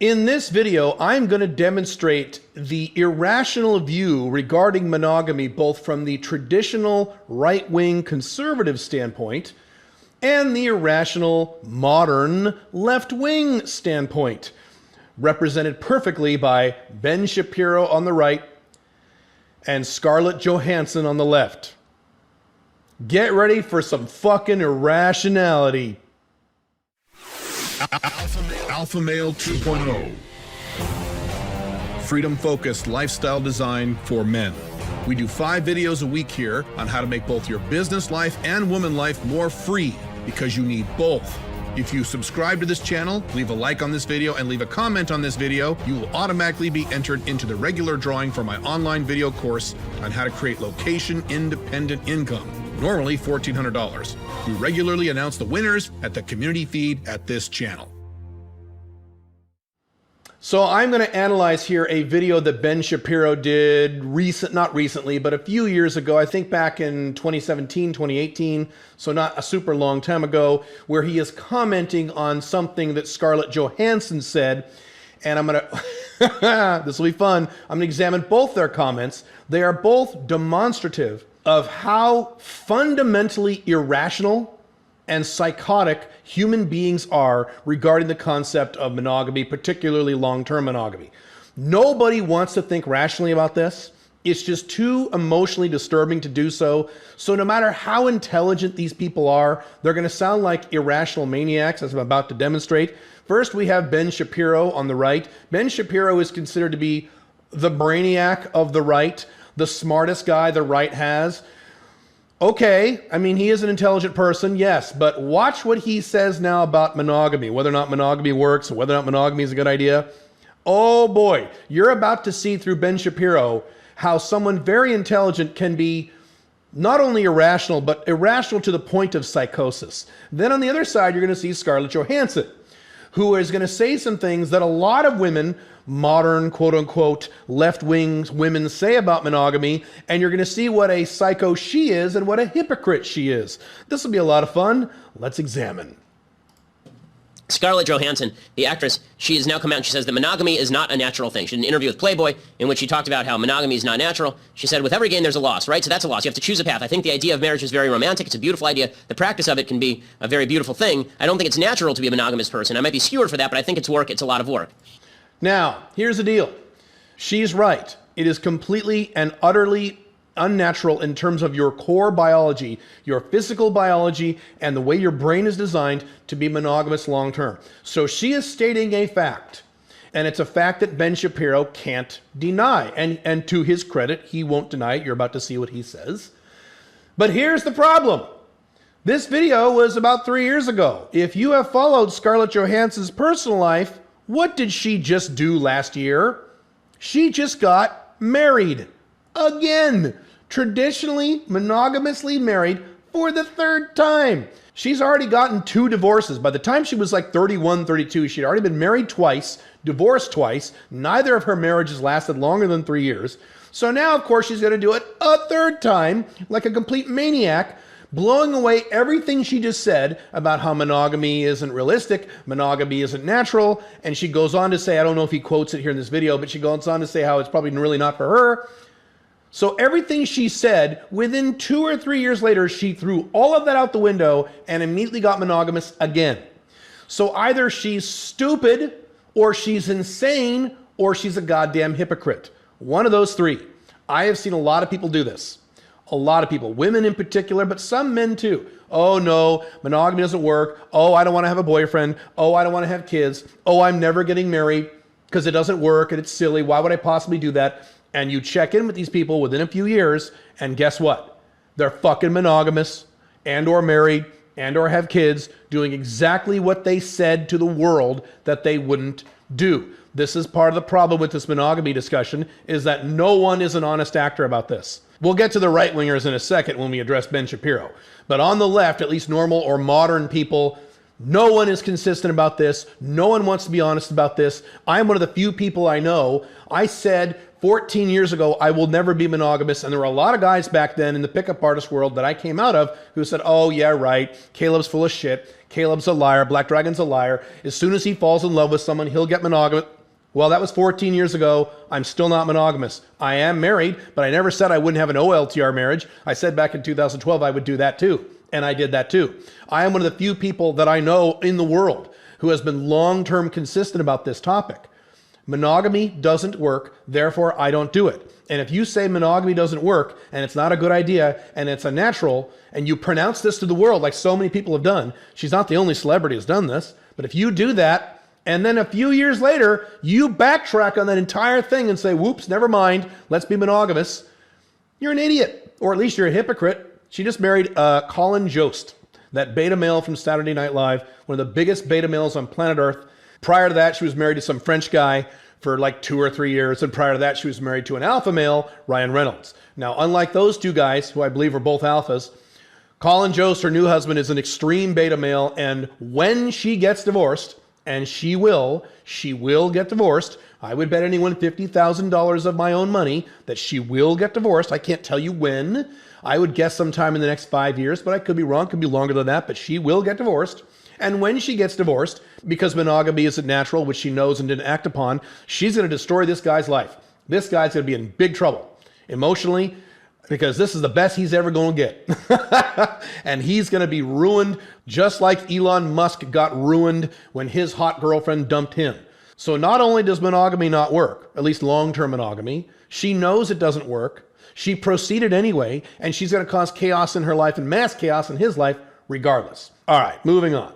In this video, I'm going to demonstrate the irrational view regarding monogamy, both from the traditional right-wing conservative standpoint and the irrational modern left-wing standpoint, represented perfectly by Ben Shapiro on the right and Scarlett Johansson on the left. Get ready for some fucking irrationality. Alpha Male 2.0. Freedom-focused lifestyle design for men. We do 5 videos a week here on how to make both your business life and woman life more free, because you need both. If you subscribe to this channel, leave a like on this video, and leave a comment on this video, you will automatically be entered into the regular drawing for my online video course on how to create location-independent income, normally $1,400. We regularly announce the winners at the community feed at this channel. So I'm going to analyze here a video that Ben Shapiro did not recently, but a few years ago, I think back in 2017, 2018, so not a super long time ago, where he is commenting on something that Scarlett Johansson said. And I'm going to, this will be fun, I'm going to examine both their comments. They are both demonstrative of how fundamentally irrational and psychotic human beings are regarding the concept of monogamy, particularly long-term monogamy. Nobody wants to think rationally about this. It's just too emotionally disturbing to do so. So no matter how intelligent these people are, they're going to sound like irrational maniacs, as I'm about to demonstrate. First, we have Ben Shapiro on the right. Ben Shapiro is considered to be the brainiac of the right, the smartest guy the right has. Okay, I mean, he is an intelligent person, yes, but watch what he says now about monogamy, whether or not monogamy works, or whether or not monogamy is a good idea. Oh boy, you're about to see through Ben Shapiro how someone very intelligent can be not only irrational, but irrational to the point of psychosis. Then on the other side, you're going to see Scarlett Johansson, who is going to say some things that a lot of women, modern, quote-unquote, left-wing women say about monogamy, and you're going to see what a psycho she is and what a hypocrite she is. This will be a lot of fun. Let's examine. Scarlett Johansson, the actress, she has now come out and she says that monogamy is not a natural thing. She did an interview with Playboy in which she talked about how monogamy is not natural. She said, with every gain, there's a loss, right? So that's a loss. You have to choose a path. I think the idea of marriage is very romantic. It's a beautiful idea. The practice of it can be a very beautiful thing. I don't think it's natural to be a monogamous person. I might be skewered for that, but I think it's work. It's a lot of work. Now, here's the deal. She's right. It is completely and utterly unnatural in terms of your core biology, your physical biology, and the way your brain is designed to be monogamous long term. So she is stating a fact, and it's a fact that Ben Shapiro can't deny. And to his credit, he won't deny it. You're about to see what he says. But here's the problem. This video was about 3 years ago. If you have followed Scarlett Johansson's personal life, what did she just do last year? She just got married. Again. Traditionally, monogamously married for the 3rd time. She's already gotten 2 divorces. By the time she was like 31, 32, she'd already been married twice, divorced twice. Neither of her marriages lasted longer than 3 years. So now, of course, she's going to do it a 3rd time, like a complete maniac, blowing away everything she just said about how monogamy isn't realistic, monogamy isn't natural, and she goes on to say, I don't know if he quotes it here in this video, but she goes on to say how it's probably really not for her. So everything she said, within 2 or 3 years later, she threw all of that out the window and immediately got monogamous again. So either she's stupid, or she's insane, or she's a goddamn hypocrite. One of those 3. I have seen a lot of people do this. A lot of people, women in particular, but some men too. Oh no, monogamy doesn't work. Oh, I don't want to have a boyfriend. Oh, I don't want to have kids. Oh, I'm never getting married because it doesn't work and it's silly. Why would I possibly do that? And you check in with these people within a few years, and guess what? They're fucking monogamous, and or married, and or have kids, doing exactly what they said to the world that they wouldn't do. This is part of the problem with this monogamy discussion, is that no one is an honest actor about this. We'll get to the right-wingers in a second when we address Ben Shapiro. But on the left, at least normal or modern people, no one is consistent about this. No one wants to be honest about this. I'm one of the few people I know. I said 14 years ago, I will never be monogamous. And there were a lot of guys back then in the pickup artist world that I came out of who said, oh, yeah, right. Caleb's full of shit. Caleb's a liar. Black Dragon's a liar. As soon as he falls in love with someone, he'll get monogamous. Well, that was 14 years ago. I'm still not monogamous. I am married, but I never said I wouldn't have an OLTR marriage. I said back in 2012 I would do that too. And I did that too. I am one of the few people that I know in the world who has been long-term consistent about this topic. Monogamy doesn't work, therefore I don't do it. And if you say monogamy doesn't work and it's not a good idea and it's unnatural, and you pronounce this to the world like so many people have done, she's not the only celebrity who's done this, but if you do that, and then a few years later, you backtrack on that entire thing and say, whoops, never mind, let's be monogamous, you're an idiot, or at least you're a hypocrite. She just married Colin Jost, that beta male from Saturday Night Live, one of the biggest beta males on planet Earth. Prior to that, she was married to some French guy for like 2 or 3 years, and prior to that, she was married to an alpha male, Ryan Reynolds. Now, unlike those two guys, who I believe are both alphas, Colin Jost, her new husband, is an extreme beta male, and when she gets divorced, and she will get divorced. I would bet anyone $50,000 of my own money that she will get divorced. I can't tell you when. I would guess sometime in the next 5 years, but I could be wrong, could be longer than that, but she will get divorced. And when she gets divorced, because monogamy isn't natural, which she knows and didn't act upon, she's going to destroy this guy's life. This guy's going to be in big trouble emotionally, because this is the best he's ever going to get. And he's going to be ruined just like Elon Musk got ruined when his hot girlfriend dumped him. So not only does monogamy not work, at least long-term monogamy, she knows it doesn't work. She proceeded anyway, and she's going to cause chaos in her life and mass chaos in his life regardless. All right, moving on.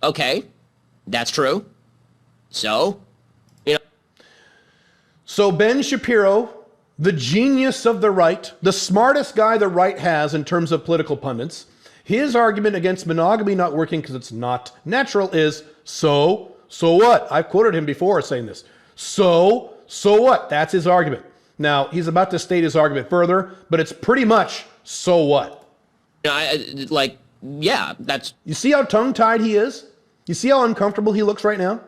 Okay, that's true. So, So Ben Shapiro, the genius of the right, the smartest guy the right has in terms of political pundits, his argument against monogamy not working because it's not natural is, so what? I've quoted him before saying this. So what? That's his argument. Now, he's about to state his argument further, but it's pretty much, so what? Yeah, that's... You see how tongue-tied he is? You see how uncomfortable he looks right now?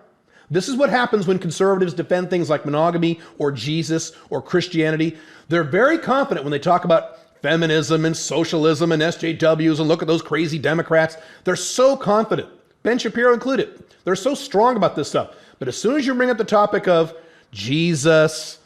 This is what happens when conservatives defend things like monogamy or Jesus or Christianity. They're very confident when they talk about feminism and socialism and SJWs and look at those crazy Democrats. They're so confident, Ben Shapiro included. They're so strong about this stuff. But as soon as you bring up the topic of Jesus,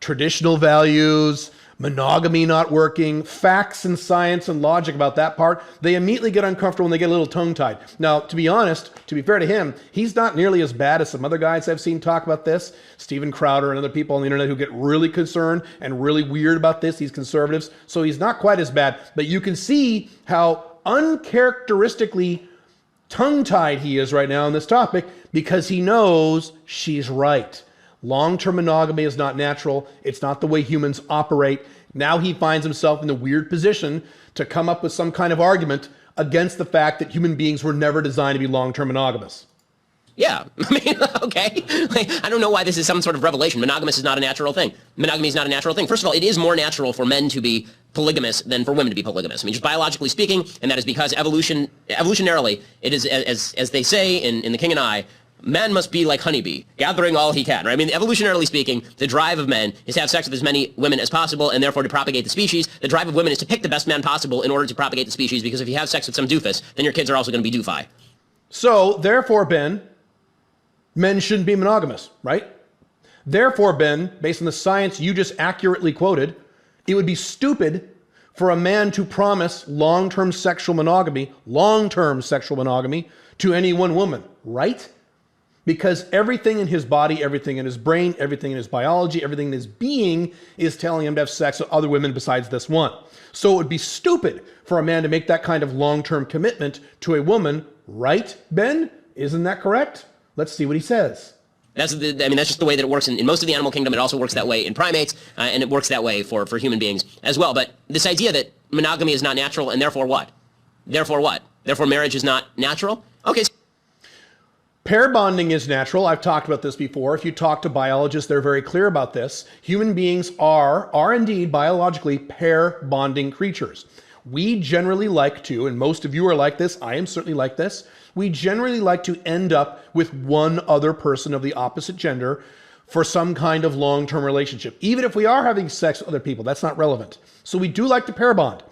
traditional values, monogamy not working, facts and science and logic about that part, they immediately get uncomfortable and they get a little tongue-tied. Now, to be honest, to be fair to him, he's not nearly as bad as some other guys I've seen talk about this. Steven Crowder and other people on the internet who get really concerned and really weird about this, these conservatives. So he's not quite as bad. But you can see how uncharacteristically tongue-tied he is right now on this topic because he knows she's right. Long-term monogamy is not natural. It's not the way humans operate. Now he finds himself in the weird position to come up with some kind of argument against the fact that human beings were never designed to be long-term monogamous. Yeah, I mean, okay. I don't know why this is some sort of revelation. Monogamous is not a natural thing. Monogamy is not a natural thing. First of all, it is more natural for men to be polygamous than for women to be polygamous. I mean, just biologically speaking, and that is because evolutionarily, it is, as they say in The King and I, man must be like honeybee, gathering all he can, right? I mean, evolutionarily speaking, the drive of men is to have sex with as many women as possible and therefore to propagate the species. The drive of women is to pick the best man possible in order to propagate the species, because if you have sex with some doofus, then your kids are also going to be doofy. So, therefore, Ben, men shouldn't be monogamous, right? Therefore, Ben, based on the science you just accurately quoted, it would be stupid for a man to promise long-term sexual monogamy to any one woman, right? Because everything in his body, everything in his brain, everything in his biology, everything in his being is telling him to have sex with other women besides this one. So it would be stupid for a man to make that kind of long-term commitment to a woman, right, Ben? Isn't that correct? Let's see what he says. That's just the way that it works in most of the animal kingdom. It also works that way in primates, and it works that way for human beings as well. But this idea that monogamy is not natural, and therefore what? Therefore what? Therefore marriage is not natural? Okay. Pair bonding is natural. I've talked about this before. If you talk to biologists, they're very clear about this. Human beings are indeed biologically pair bonding creatures. We generally like to, and most of you are like this, I am certainly like this, we generally like to end up with one other person of the opposite gender for some kind of long-term relationship. Even if we are having sex with other people, that's not relevant. So we do like to pair bond.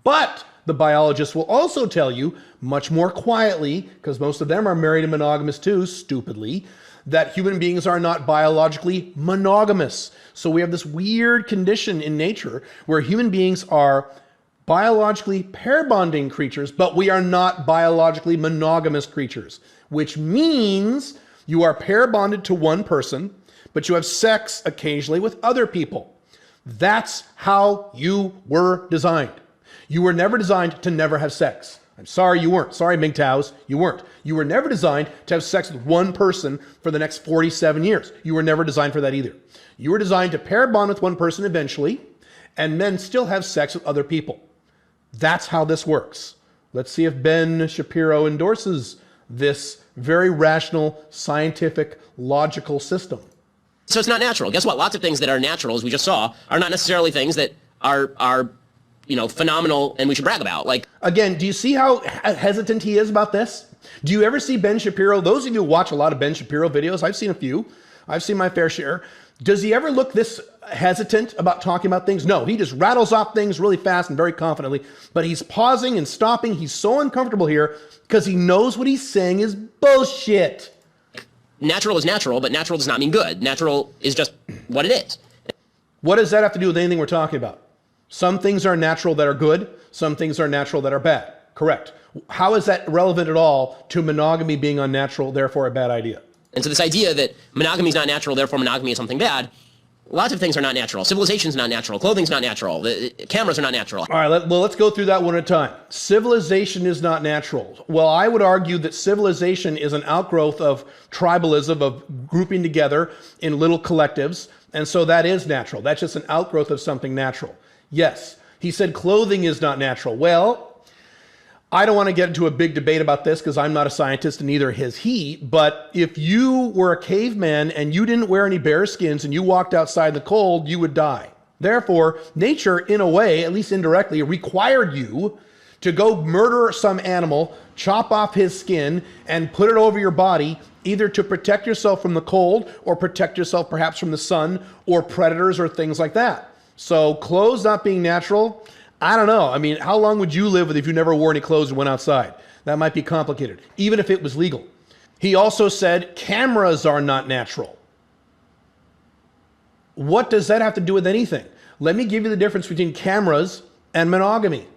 But the biologists will also tell you, much more quietly, because most of them are married and monogamous too, stupidly, that human beings are not biologically monogamous. So we have this weird condition in nature where human beings are biologically pair bonding creatures, but we are not biologically monogamous creatures, which means you are pair bonded to one person, but you have sex occasionally with other people. That's how you were designed. You were never designed to never have sex. I'm sorry you weren't. Sorry, MGTOWs, you weren't. You were never designed to have sex with one person for the next 47 years. You were never designed for that either. You were designed to pair bond with one person eventually, and then still have sex with other people. That's how this works. Let's see if Ben Shapiro endorses this very rational, scientific, logical system. So it's not natural. Guess what? Lots of things that are natural, as we just saw, are not necessarily things that are phenomenal and we should brag about. Like, again, do you see how hesitant he is about this? Do you ever see Ben Shapiro? Those of you who watch a lot of Ben Shapiro videos, I've seen a few. I've seen my fair share. Does he ever look this hesitant about talking about things? No, he just rattles off things really fast and very confidently, but he's pausing and stopping. He's so uncomfortable here because he knows what he's saying is bullshit. Natural is natural, but natural does not mean good. Natural is just what it is. What does that have to do with anything we're talking about? Some things are natural that are good. Some things are natural that are bad. Correct. How is that relevant at all to monogamy being unnatural, therefore a bad idea? And so this idea that monogamy is not natural, therefore monogamy is something bad, lots of things are not natural. Civilization's not natural. Clothing's not natural. The cameras are not natural. All right, let's go through that one at a time. Civilization is not natural. Well, I would argue that civilization is an outgrowth of tribalism, of grouping together in little collectives, and so that is natural. That's just an outgrowth of something natural. Yes, he said clothing is not natural. Well, I don't want to get into a big debate about this because I'm not a scientist and neither is he, but if you were a caveman and you didn't wear any bear skins and you walked outside in the cold, you would die. Therefore, nature, in a way, at least indirectly, required you to go murder some animal, chop off his skin, and put it over your body, either to protect yourself from the cold or protect yourself perhaps from the sun or predators or things like that. So clothes not being natural, I don't know. I mean, how long would you live if you never wore any clothes and went outside? That might be complicated, even if it was legal. He also said cameras are not natural. What does that have to do with anything? Let me give you the difference between cameras and monogamy.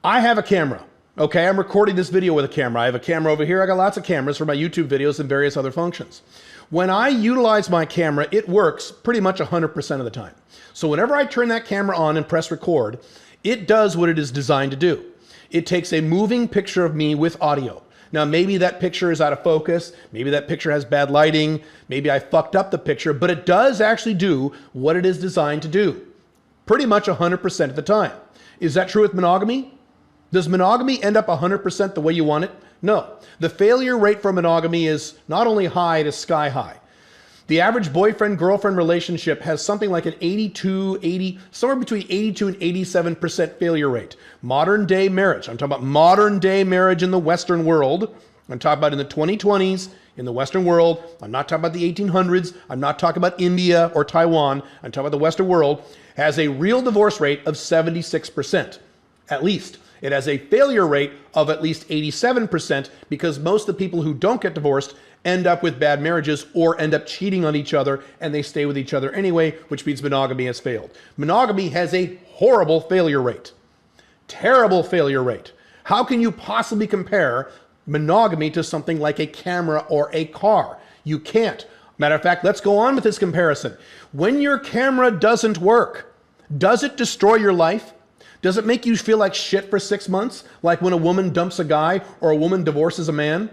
I have a camera. Okay, I'm recording this video with a camera. I have a camera over here. I got lots of cameras for my YouTube videos and various other functions. When I utilize my camera, it works pretty much 100% of the time. So whenever I turn that camera on and press record, it does what it is designed to do. It takes a moving picture of me with audio. Now, maybe that picture is out of focus. Maybe that picture has bad lighting. Maybe I fucked up the picture, but it does actually do what it is designed to do. Pretty much 100% of the time. Is that true with monogamy? Does monogamy end up 100% the way you want it? No. The failure rate for monogamy is not only high, it is sky high. The average boyfriend-girlfriend relationship has something like an 80, somewhere between 82 and 87% failure rate. Modern day marriage, I'm talking about modern day marriage in the Western world. I'm talking about in the 2020s in the Western world. I'm not talking about the 1800s. I'm not talking about India or Taiwan. I'm talking about the Western world. Has a real divorce rate of 76%, at least. It has a failure rate of at least 87% because most of the people who don't get divorced end up with bad marriages or end up cheating on each other and they stay with each other anyway, which means monogamy has failed. Monogamy has a horrible failure rate. Terrible failure rate. How can you possibly compare monogamy to something like a camera or a car? You can't. Matter of fact, let's go on with this comparison. When your camera doesn't work, does it destroy your life? Does it make you feel like shit for 6 months? Like when a woman dumps a guy or a woman divorces a man?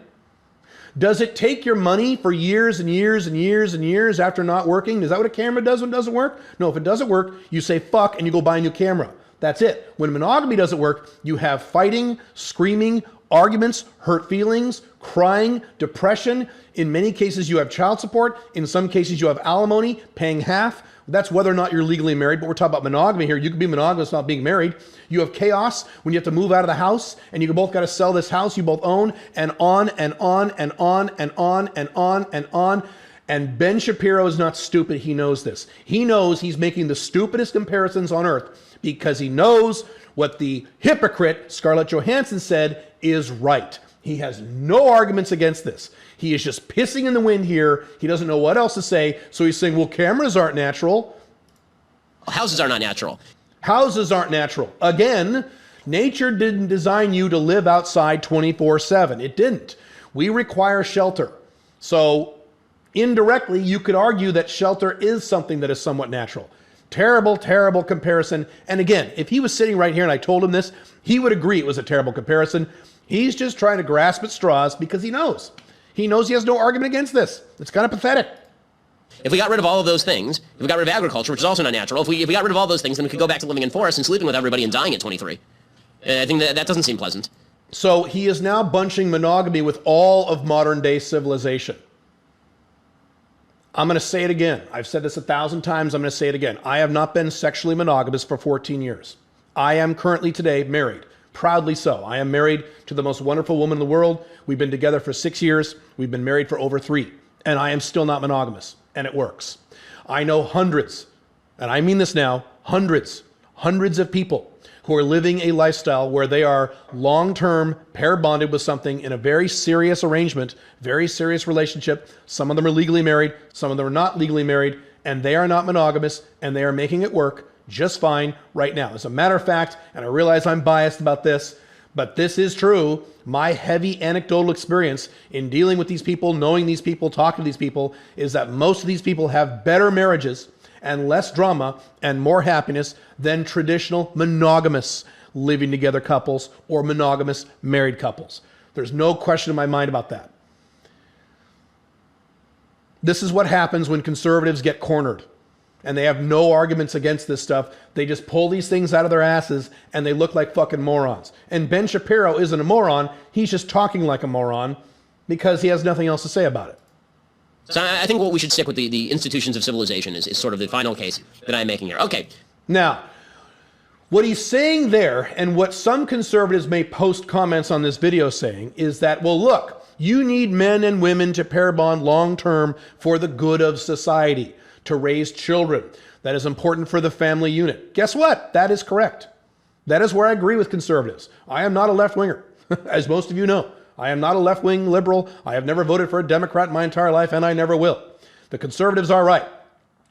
Does it take your money for years and years and years and years after not working? Is that what a camera does when it doesn't work? No, if it doesn't work, you say fuck and you go buy a new camera. That's it. When monogamy doesn't work, you have fighting, screaming, arguments, hurt feelings, crying, depression. In many cases, you have child support. In some cases, you have alimony, paying half. That's whether or not you're legally married, but we're talking about monogamy here. You can be monogamous not being married. You have chaos when you have to move out of the house and you both got to sell this house you both own, and on and on and on and on and on and on. And Ben Shapiro is not stupid. He knows this. He knows he's making the stupidest comparisons on earth because he knows what the hypocrite Scarlett Johansson said is right. He has no arguments against this. He is just pissing in the wind here. He doesn't know what else to say. So he's saying, well, cameras aren't natural. Houses are not natural. Houses aren't natural. Again, nature didn't design you to live outside 24/7. It didn't. We require shelter. So indirectly, you could argue that shelter is something that is somewhat natural. Terrible, terrible comparison. And again, if he was sitting right here and I told him this, he would agree it was a terrible comparison. He's just trying to grasp at straws because he knows. He knows he has no argument against this. It's kind of pathetic. If we got rid of all of those things, if we got rid of agriculture, which is also not natural, if we got rid of all those things, then we could go back to living in forests and sleeping with everybody and dying at 23. I think that doesn't seem pleasant. So he is now bunching monogamy with all of modern day civilization. I'm going to say it again. I've said this 1,000 times. I'm going to say it again. I have not been sexually monogamous for 14 years. I am currently today married. Proudly so. I am married to the most wonderful woman in the world. We've been together for 6 years. We've been married for over 3. And I am still not monogamous. And it works. I know hundreds, and I mean this now, hundreds of people who are living a lifestyle where they are long-term pair bonded with something in a very serious arrangement, very serious relationship. Some of them are legally married, some of them are not legally married, and they are not monogamous, and they are making it work just fine right now. As a matter of fact, and I realize I'm biased about this, but this is true, my heavy anecdotal experience in dealing with these people, knowing these people, talking to these people, is that most of these people have better marriages and less drama and more happiness than traditional monogamous living together couples or monogamous married couples. There's no question in my mind about that. This is what happens when conservatives get cornered and they have no arguments against this stuff. They just pull these things out of their asses and they look like fucking morons. And Ben Shapiro isn't a moron. He's just talking like a moron because he has nothing else to say about it. So I think what we should stick with the institutions of civilization is sort of the final case that I'm making here. Okay. Now, what he's saying there, and what some conservatives may post comments on this video saying, is that, well, look, you need men and women to pair bond long-term for the good of society, to raise children. That is important for the family unit. Guess what? That is correct. That is where I agree with conservatives. I am not a left-winger, as most of you know. I am not a left-wing liberal. I have never voted for a Democrat in my entire life, and I never will. The conservatives are right.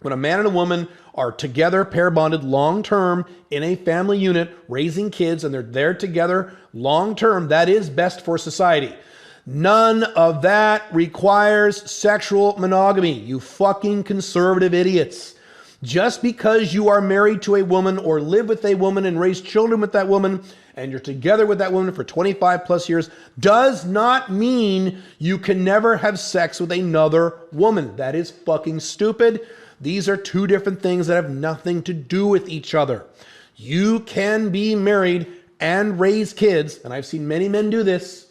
When a man and a woman are together, pair bonded long-term in a family unit, raising kids, and they're there together long-term, that is best for society. None of that requires sexual monogamy, you fucking conservative idiots. Just because you are married to a woman or live with a woman and raise children with that woman and you're together with that woman for 25 plus years does not mean you can never have sex with another woman. That is fucking stupid. These are two different things that have nothing to do with each other. You can be married and raise kids, and I've seen many men do this,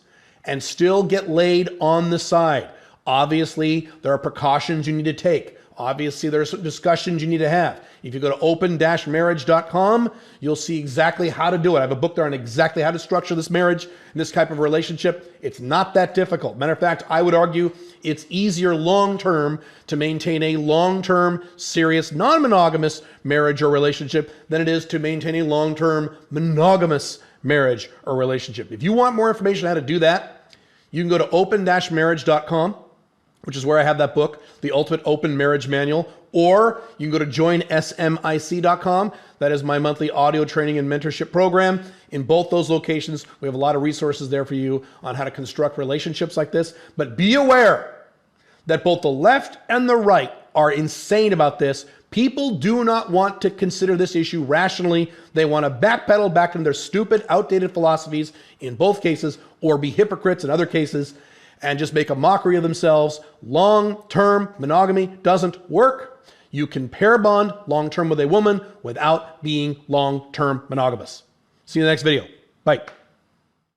and still get laid on the side. Obviously, there are precautions you need to take. Obviously, there's discussions you need to have. If you go to open-marriage.com, you'll see exactly how to do it. I have a book there on exactly how to structure this marriage and this type of relationship. It's not that difficult. Matter of fact, I would argue it's easier long-term to maintain a long-term, serious, non-monogamous marriage or relationship than it is to maintain a long-term monogamous marriage or relationship. If you want more information on how to do that, you can go to open-marriage.com, which is where I have that book, The Ultimate Open Marriage Manual, or you can go to joinsmic.com. That is my monthly audio training and mentorship program. In both those locations, we have a lot of resources there for you on how to construct relationships like this. But be aware that both the left and the right are insane about this. People do not want to consider this issue rationally. They want to backpedal back into their stupid, outdated philosophies in both cases, or be hypocrites in other cases, and just make a mockery of themselves. Long-term monogamy doesn't work. You can pair bond long-term with a woman without being long-term monogamous. See you in the next video. Bye.